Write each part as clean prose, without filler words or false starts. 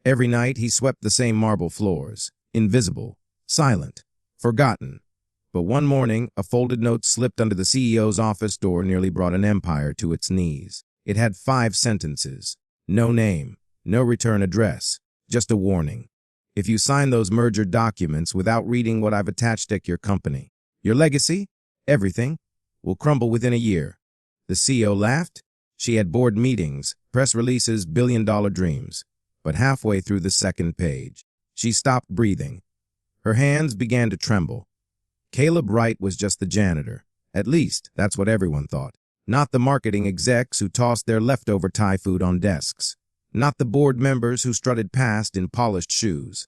Every night he swept the same marble floors, invisible, silent, forgotten. But one morning, a folded note slipped under the CEO's office door nearly brought an empire to its knees. It had 5 sentences. No name, no return address, just a warning. If you sign those merger documents without reading what I've attached at your company, your legacy, everything, will crumble within a year. The CEO laughed. She had board meetings, press releases, billion-dollar dreams. But halfway through the second page, she stopped breathing. Her hands began to tremble. Caleb Wright was just the janitor. At least, that's what everyone thought. Not the marketing execs who tossed their leftover Thai food on desks. Not the board members who strutted past in polished shoes.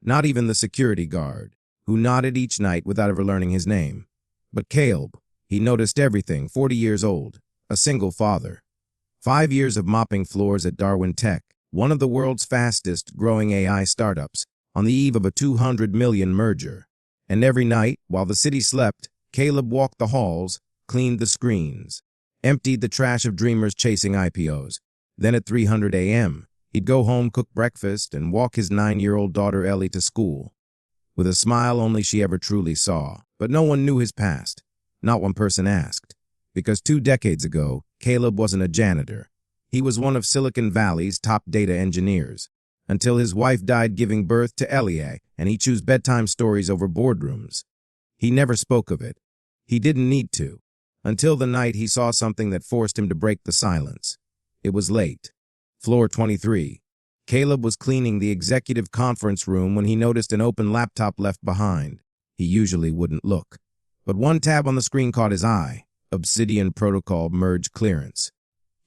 Not even the security guard, who nodded each night without ever learning his name. But Caleb, he noticed everything, 40 years old, a single father. 5 years of mopping floors at Darwin Tech, one of the world's fastest growing AI startups, on the eve of a 200 million merger. And every night, while the city slept, Caleb walked the halls, cleaned the screens, emptied the trash of dreamers chasing IPOs. Then at 300 a.m., he'd go home, cook breakfast, and walk his 9-year-old daughter Ellie to school. With a smile only she ever truly saw. But no one knew his past. Not one person asked. Because 2 decades ago, Caleb wasn't a janitor. He was one of Silicon Valley's top data engineers. Until his wife died giving birth to Ellie, and he chose bedtime stories over boardrooms. He never spoke of it. He didn't need to. Until the night he saw something that forced him to break the silence. It was late. Floor 23. Caleb was cleaning the executive conference room when he noticed an open laptop left behind. He usually wouldn't look. But one tab on the screen caught his eye. Obsidian Protocol Merge Clearance.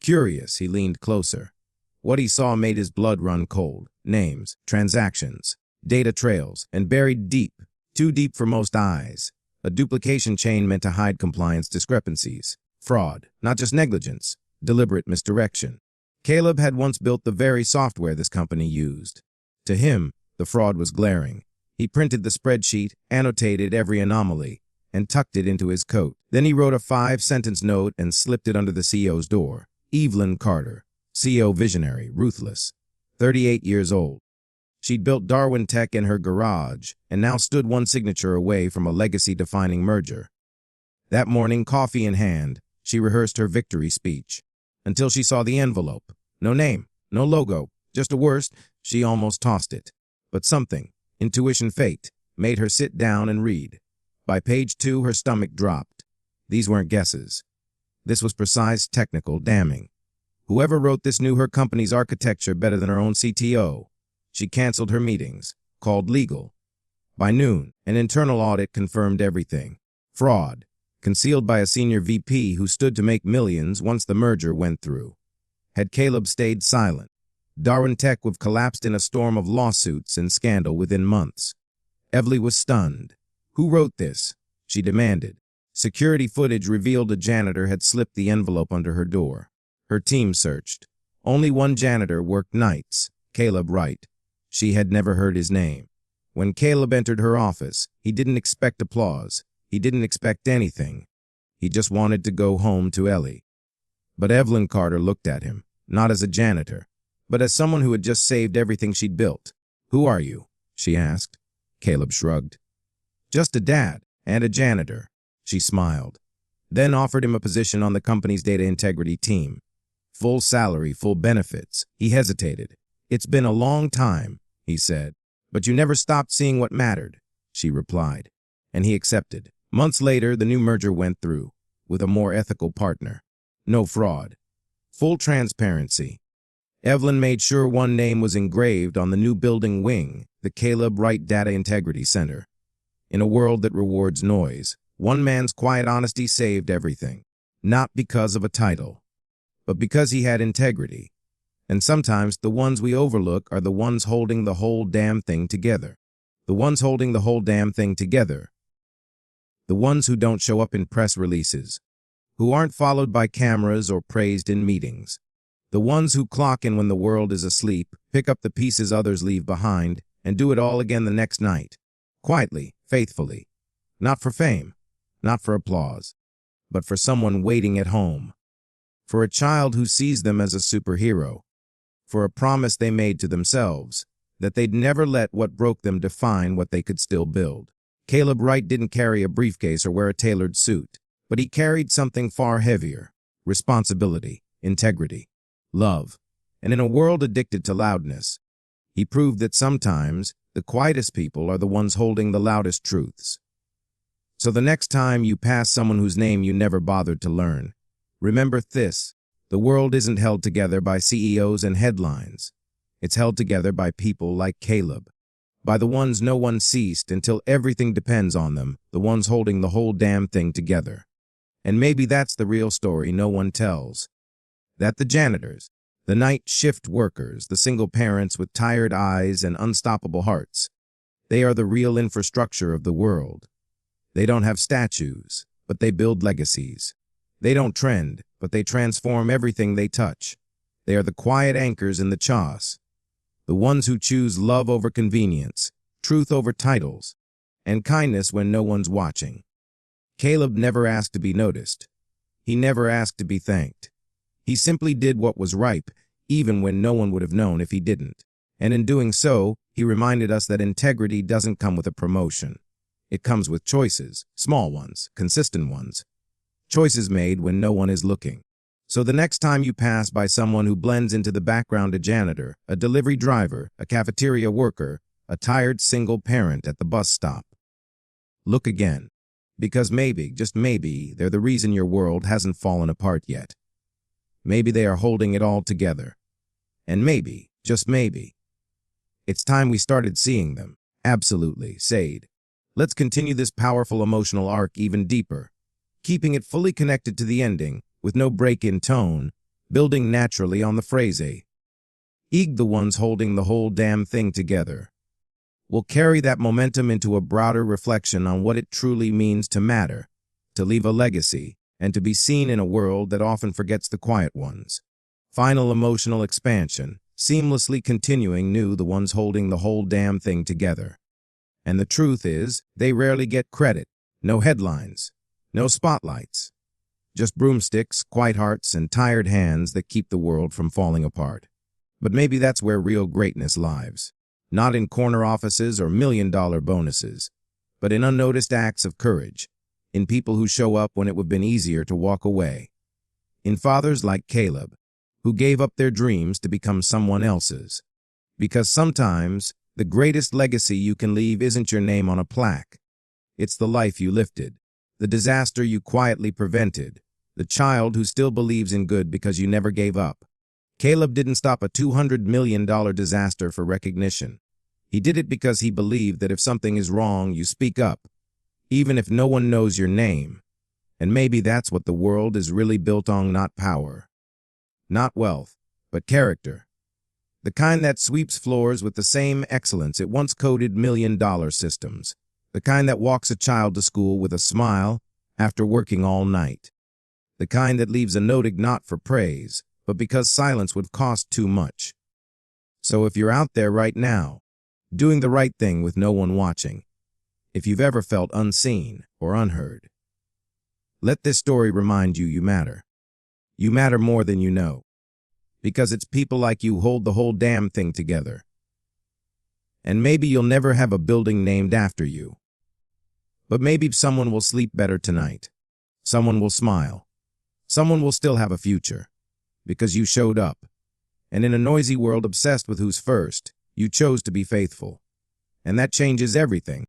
Curious, he leaned closer. What he saw made his blood run cold. Names, transactions, data trails, and buried deep, too deep for most eyes. A duplication chain meant to hide compliance discrepancies. Fraud, not just negligence, deliberate misdirection. Caleb had once built the very software this company used. To him, the fraud was glaring. He printed the spreadsheet, annotated every anomaly, and tucked it into his coat. Then he wrote a 5-sentence note and slipped it under the CEO's door. Evelyn Carter, CEO visionary, ruthless, 38 years old. She'd built Darwin Tech in her garage and now stood one signature away from a legacy-defining merger. That morning, coffee in hand, she rehearsed her victory speech until she saw the envelope. No name, no logo, just a worst. She almost tossed it. But something, intuition fate, made her sit down and read. By page 2, her stomach dropped. These weren't guesses. This was precise, technical, damning. Whoever wrote this knew her company's architecture better than her own CTO. She canceled her meetings, called legal. By noon, an internal audit confirmed everything. Fraud, concealed by a senior VP who stood to make millions once the merger went through. Had Caleb stayed silent, Darwin Tech would have collapsed in a storm of lawsuits and scandal within months. Evelyn was stunned. Who wrote this? She demanded. Security footage revealed a janitor had slipped the envelope under her door. Her team searched. Only one janitor worked nights, Caleb Wright. She had never heard his name. When Caleb entered her office, he didn't expect applause. He didn't expect anything. He just wanted to go home to Ellie. But Evelyn Carter looked at him, not as a janitor, but as someone who had just saved everything she'd built. Who are you? She asked. Caleb shrugged. Just a dad and a janitor. She smiled, then offered him a position on the company's data integrity team. Full salary, full benefits. He hesitated. It's been a long time, he said. But you never stopped seeing what mattered, she replied. And he accepted. Months later, the new merger went through, with a more ethical partner. No fraud. Full transparency. Evelyn made sure one name was engraved on the new building wing, the Caleb Wright Data Integrity Center. In a world that rewards noise, one man's quiet honesty saved everything. Not because of a title, but because he had integrity. And sometimes the ones we overlook are the ones holding the whole damn thing together. The ones holding the whole damn thing together. The ones who don't show up in press releases, who aren't followed by cameras or praised in meetings. The ones who clock in when the world is asleep, pick up the pieces others leave behind, and do it all again the next night. Quietly, faithfully. Not for fame, not for applause, but for someone waiting at home. For a child who sees them as a superhero. for a promise they made to themselves, that they'd never let what broke them define what they could still build. Caleb Wright didn't carry a briefcase or wear a tailored suit, but he carried something far heavier: responsibility, integrity, love. And in a world addicted to loudness, he proved that sometimes the quietest people are the ones holding the loudest truths. So the next time you pass someone whose name you never bothered to learn, remember this: the world isn't held together by CEOs and headlines. It's held together by people like Caleb, by the ones no one ceased until everything depends on them, the ones holding the whole damn thing together. And maybe that's the real story no one tells. That the janitors, the night shift workers, the single parents with tired eyes and unstoppable hearts, they are the real infrastructure of the world. They don't have statues, but they build legacies. They don't trend, but they transform everything they touch. They are the quiet anchors in the chaos, the ones who choose love over convenience, truth over titles, and kindness when no one's watching. Caleb never asked to be noticed. He never asked to be thanked. He simply did what was right, even when no one would have known if he didn't. And in doing so, he reminded us that integrity doesn't come with a promotion. It comes with choices, small ones, consistent ones. Choices made when no one is looking. So the next time you pass by someone who blends into the background: a janitor, a delivery driver, a cafeteria worker, a tired single parent at the bus stop, look again. Because maybe, just maybe, they're the reason your world hasn't fallen apart yet. Maybe they are holding it all together. And maybe, just maybe, it's time we started seeing them. Absolutely, Sade. Let's continue this powerful emotional arc even deeper, keeping it fully connected to the ending, with no break in tone, building naturally on the phrase "Eg, the ones holding the whole damn thing together." We'll carry that momentum into a broader reflection on what it truly means to matter, to leave a legacy, and to be seen in a world that often forgets the quiet ones. Final emotional expansion, seamlessly continuing the ones holding the whole damn thing together. And the truth is, they rarely get credit. No headlines, no spotlights. Just broomsticks, quiet hearts, and tired hands that keep the world from falling apart. But maybe that's where real greatness lies. Not in corner offices or million-dollar bonuses, but in unnoticed acts of courage, in people who show up when it would have been easier to walk away, in fathers like Caleb, who gave up their dreams to become someone else's. Because sometimes, the greatest legacy you can leave isn't your name on a plaque. It's the life you lifted, the disaster you quietly prevented, the child who still believes in good because you never gave up. Caleb didn't stop a $200 million disaster for recognition. He did it because he believed that if something is wrong, you speak up, even if no one knows your name. And maybe that's what the world is really built on: not power, not wealth, but character. The kind that sweeps floors with the same excellence it once coded million-dollar systems. The kind that walks a child to school with a smile after working all night. The kind that leaves a note not for praise, but because silence would cost too much. So if you're out there right now, doing the right thing with no one watching, if you've ever felt unseen or unheard, let this story remind you matter. You matter more than you know. Because it's people like you hold the whole damn thing together. And maybe you'll never have a building named after you. But maybe someone will sleep better tonight. Someone will smile. Someone will still have a future. Because you showed up. And in a noisy world obsessed with who's first, you chose to be faithful. And that changes everything.